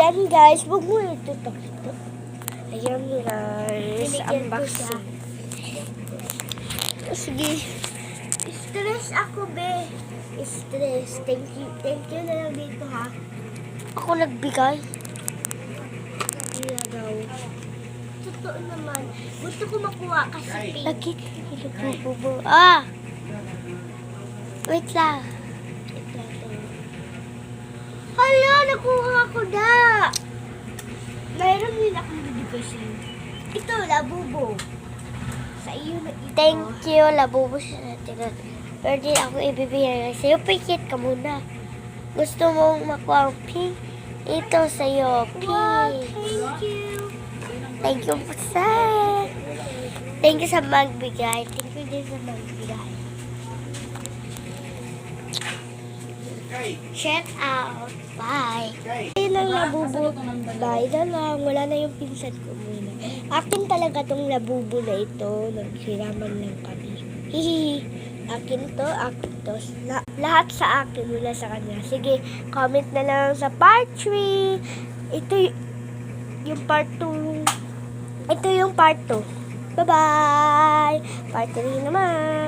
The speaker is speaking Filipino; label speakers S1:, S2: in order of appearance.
S1: Yan guys, wag mo ito. Ayan guys, unboxing. Sige. Stress ako, be. Stress. Thank you na lang dito, ha. Ako nagbigay. Iya daw. Totoo naman. Gusto ko makuha kasi pink. Lagi bubo. Wait lang. Hala, nakuha ko na. Mayroon din akong bibigay sa'yo. Ito, labubo. Sa iyo na ito. Thank you, labubo siya natin. Pero di ako ibibigay sa'yo. Pikit ka muna. Gusto mong makuha ang pink? Ito sa'yo, pink. Wow, thank you. Thank you sa... Thank you sa magbigay. Thank you din sa magbigay. Shout out. Bye. Ayun lang labubo. Bye na lang. Wala na yung pinsan ko muna. Akin talaga tong labubo na ito. Nagsiraman lang kami. Hihihi. Akin to. Lahat sa akin. Wala sa kanya. Sige, comment na lang sa part 3. Ito yung part 2. Ito yung part 2. Bye-bye. Part 3 naman.